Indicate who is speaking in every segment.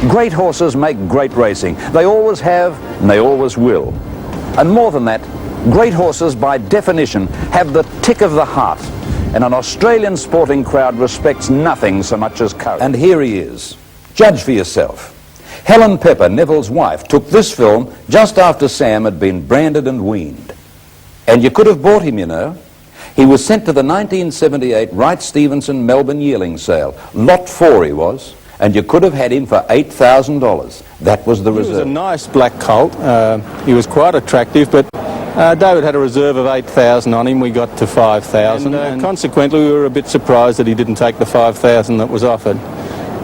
Speaker 1: Great horses make great racing. They always have and they always will. And more than that, great horses by definition have the tick of the heart. And an Australian sporting crowd respects nothing so much as courage. And here he is. Judge for yourself. Helen Pepper, Neville's wife, took this film just after Sam had been branded and weaned. And you could have bought him, you know. He was sent to the 1978 Wright-Stevenson Melbourne yearling sale. Lot 4 he was, and you could have had him for $8,000. That was the reserve.
Speaker 2: He was a nice black colt. He was quite attractive, but David had a reserve of $8,000 on him. We got to $5,000, and consequently we were a bit surprised that he didn't take the $5,000 that was offered.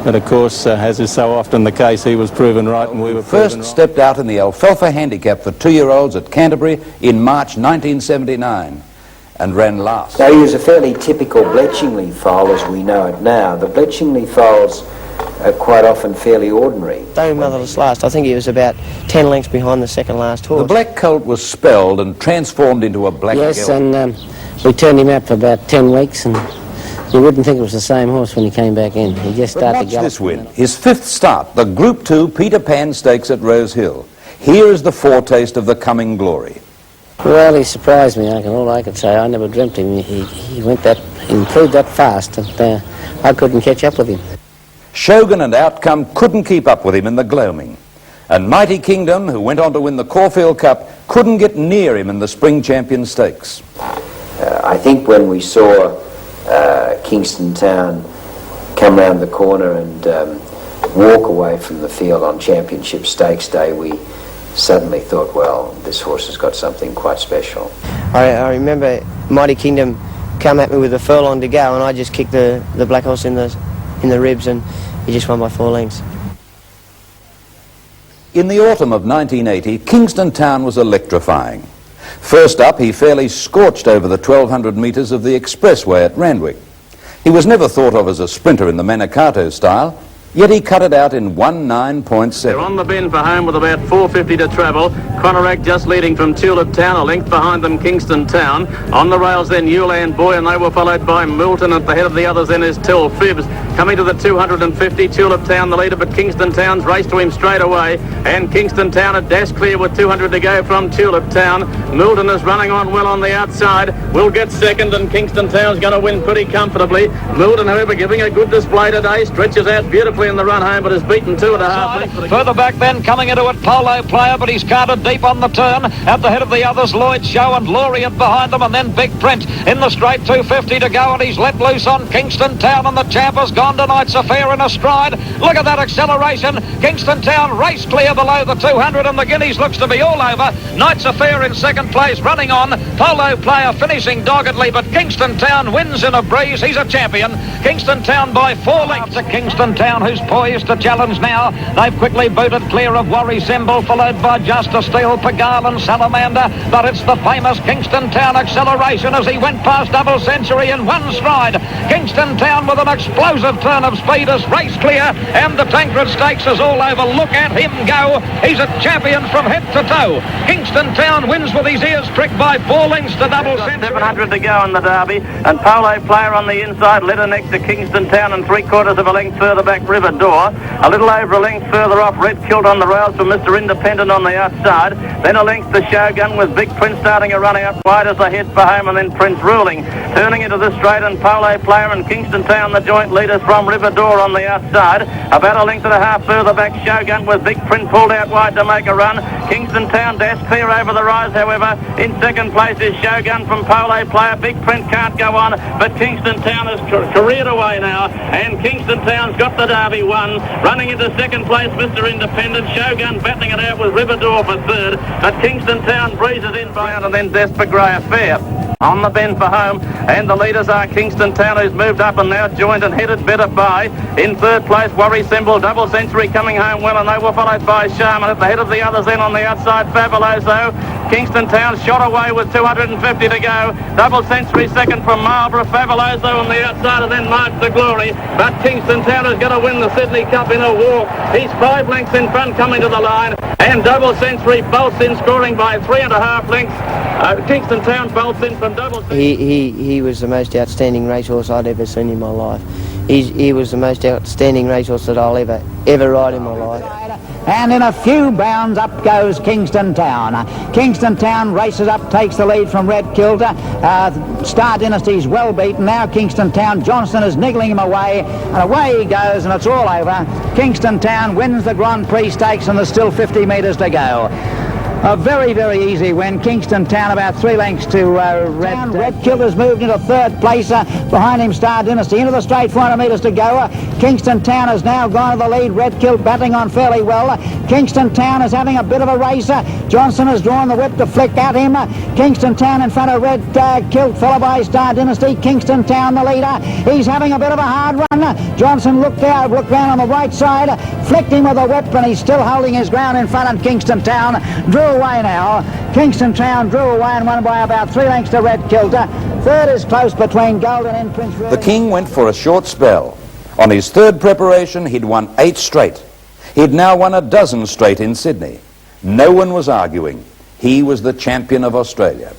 Speaker 2: But of course, as is so often the case, he was proven right and we were proven
Speaker 1: First stepped out in the Alfalfa Handicap for 2-year-olds at Canterbury in March 1979 and ran last.
Speaker 3: Now, he was a fairly typical Bletchingley foal as we know it now. The Bletchingley foals are quite often fairly ordinary.
Speaker 4: Don't motherless last. I think he was about 10 lengths behind the second last horse.
Speaker 1: The black colt was spelled and transformed into a black
Speaker 5: Yes,
Speaker 1: gelding.
Speaker 5: and we turned him out for about 10 weeks, and you wouldn't think it was the same horse when he came back in. He just started to
Speaker 1: Watch
Speaker 5: gallop.
Speaker 1: this win. His 5th start, the Group 2 Peter Pan Stakes at Rose Hill. Here is the foretaste of the coming glory.
Speaker 5: Well, he surprised me, all I could say. I never dreamt him. He went that, he improved that fast, and I couldn't catch up with him.
Speaker 1: Shogun and Outcome couldn't keep up with him in the gloaming. And Mighty Kingdom, who went on to win the Caulfield Cup, couldn't get near him in the Spring Champion Stakes.
Speaker 3: I think when we saw Kingston Town come round the corner and walk away from the field on Championship Stakes Day, we suddenly thought, well, this horse has got something quite special.
Speaker 4: I remember Mighty Kingdom come at me with a furlong to go, and I just kicked the black horse in the ribs, and he just won by 4 lengths.
Speaker 1: In the autumn of 1980, Kingston Town was electrifying. First up, he fairly scorched over the 1,200 metres of the expressway at Randwick. He was never thought of as a sprinter in the Manicato style, yet he cut it out in 1:9.7.
Speaker 6: They're on the bend for home with about 4:50 to travel. Conorack just leading from Tulip Town, a length behind them Kingston Town. On the rails then Newland Boy, and they were followed by Milton. At the head of the others then is Till Phibbs. Coming to the 250, Tulip Town the leader, but Kingston Town's raced to him straight away. And Kingston Town a dash clear with 200 to go from Tulip Town. Milton is running on well on the outside. Will get second, and Kingston Town's going to win pretty comfortably. Milton, however, giving a good display today. Stretches out beautifully in the run home, but is beaten 2.5 lengths.
Speaker 7: Further back then, coming into it, Polo Player, but he's carted deep on the turn. At the head of the others, Lloyd Show and Lorient behind them, and then Big Print in the straight, 250 to go, and he's let loose on Kingston Town, and the champ has gone to Knight's Affair in a stride. Look at that acceleration. Kingston Town race clear below the 200, and the Guineas looks to be all over. Knight's Affair in second place, running on. Polo Player finishing doggedly, but Kingston Town wins in a breeze. He's a champion. Kingston Town by 4 lengths to Kingston Town, who's poised to challenge now. They've quickly booted clear of Worry Symbol, followed by Justice Steel, Pagal and Salamander, but it's the famous Kingston Town acceleration as he went past Double Century in one stride. Kingston Town with an explosive turn of speed is race clear, and the Tancred Stakes is all over. Look at him go. He's a champion from head to toe. Kingston Town wins with his ears pricked by 4 lengths to Double Century.
Speaker 6: 700 to go in the Derby, and Polo Player on the inside, leader next to Kingston Town, and 3/4 of a length further back River Door. A little over a length further off, Red Kilt on the rails for Mr. Independent on the outside. Then a length to Shogun, with Big Prince starting a run out wide as they head for home, and then Prince ruling. Turning into the straight, and Polo Player and Kingston Town the joint leaders from River Door on the outside. About a length and a half further back Shogun, with Big Prince pulled out wide to make a run. Kingston Town dash clear over the rise, however. In second place is Shogun from Polo Player. Big Prince can't go on, but Kingston Town has careered away now, and Kingston Town's got the Derby won. Running into second place, Mr. Independent. Shogun battling it out with River Door for third, but Kingston Town breezes in by, and then Desperate Grey Affair on the bend for home, and the leaders are Kingston Town, who's moved up and now joined and headed better by. In third place, Worry Symbol, Double Century coming home well, and they were followed by Sharman. At the head of the others then on the outside, Fabuloso. Kingston Town shot away with 250 to go. Double Century second from Marlborough, Fabuloso on the outside, and then March to Glory. But Kingston Town is going to win the Sydney Cup in a walk. He's 5 lengths in front coming to the line, and Double Century bolts in, scoring by 3.5 lengths. Kingston Town bolts in from Double Century.
Speaker 4: He was the most outstanding racehorse I'd ever seen in my life. he was the most outstanding racehorse that I'll ever ride in my life.
Speaker 8: And in a few bounds up goes Kingston Town. Kingston Town races up, takes the lead from Red Kilter. Star Dynasty's well beaten. Now Kingston Town, Johnston is niggling him away, and away he goes, and it's all over. Kingston Town wins the Grand Prix Stakes, and there's still 50 metres to go. A very, very easy win. Kingston Town about 3 lengths to Red. Red Kilter's moved into third place. Behind him, Star Dynasty. Into the straight, 400 metres to go. Kingston Town has now gone to the lead. Red Kilt battling on fairly well. Kingston Town is having a bit of a race. Johnson has drawn the whip to flick at him. Kingston Town in front of Red Kilt, followed by Star Dynasty. Kingston Town the leader. He's having a bit of a hard run. Johnson looked round on the right side, flicked him with a whip, and he's still holding his ground in front of Kingston Town. Drew away now. Kingston Town drew away and won by about 3 lengths to Red Kilter. Third is close between Golden and Prince Ruling.
Speaker 1: The King went for a short spell. On his third preparation, he'd won 8 straight. He'd now won a dozen straight in Sydney. No one was arguing. He was the champion of Australia.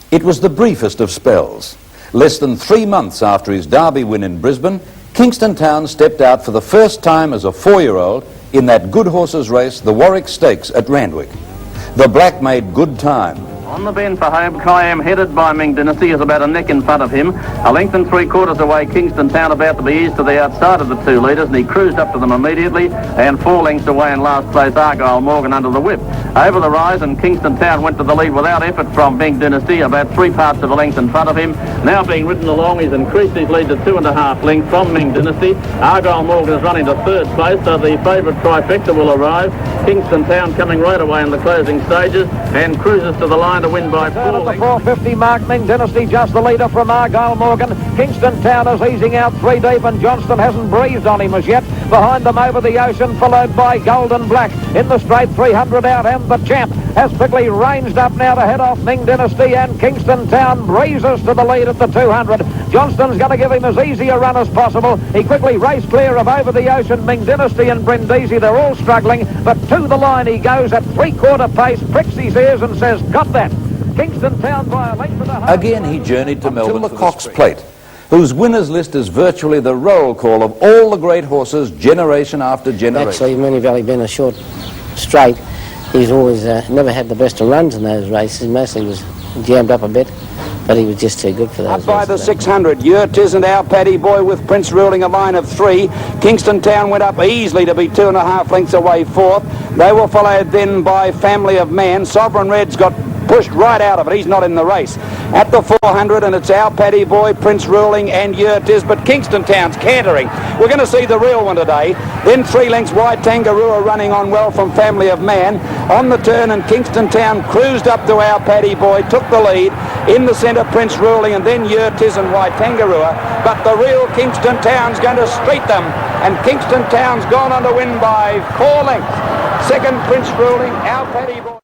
Speaker 1: It was the briefest of spells. Less than 3 months after his Derby win in Brisbane, Kingston Town stepped out for the first time as a 4-year-old in that good horses race, the Warwick Stakes at Randwick. The black made good time.
Speaker 6: On the bend for home, Kiam, headed by Ming Dynasty, is about a neck in front of him. A length and 3/4 away, Kingston Town about to be eased to the outside of the 2 leaders, and he cruised up to them immediately, and 4 lengths away in last place, Argyle Morgan under the whip. Over the rise, and Kingston Town went to the lead without effort from Ming Dynasty, about 3 parts of a length in front of him. Now being ridden along, he's increased his lead to 2.5 lengths from Ming Dynasty. Argyle Morgan is running to third place, so the favourite trifecta will arrive. Kingston Town coming right away in the closing stages, and cruises to the line to win by 4
Speaker 7: At the
Speaker 6: lengths.
Speaker 7: 450 mark, Ming Dynasty just the leader from Argyle Morgan. Kingston Town is easing out 3 deep, and Johnston hasn't breathed on him as yet. Behind them over the ocean, followed by Golden Black. In the straight, 300 out, and the champ has quickly ranged up now to head off Ming Dynasty, and Kingston Town breezes to the lead at the 200. Johnston's going to give him as easy a run as possible. He quickly raced clear of over the ocean, Ming Dynasty and Brindisi. They're all struggling, but to the line he goes at 3/4 pace, pricks his ears and says, "Got that." Kingston Town by a length and a half.
Speaker 1: Again, he journeyed to Melbourne for the Cox Plate, whose winners list is virtually the roll call of all the great horses, generation after generation.
Speaker 5: Actually, Moonee Valley been a short straight. He's always never had the best of runs in those races. Mostly was jammed up a bit, but he was just too good for those
Speaker 8: Up by
Speaker 5: races.
Speaker 8: the 600, Yurtis and Our Paddy Boy with Prince Ruling a line of 3. Kingston Town went up easily to be 2.5 lengths away fourth. They were followed then by Family of Man. Sovereign Red's got pushed right out of it. He's not in the race. At the 400, and it's Our Paddy Boy, Prince Ruling and Yurtis, but Kingston Town's cantering. We're going to see the real one today. Then 3 lengths wide, Tangaroo running on well from Family of Man. On the turn, and Kingston Town cruised up to Our Paddy Boy, took the lead. In the centre, Prince Ruling, and then Yurtis and White Tangaroo. But the real Kingston Town's going to street them, and Kingston Town's gone on to win by 4 lengths. Second, Prince Ruling, Our Paddy Boy.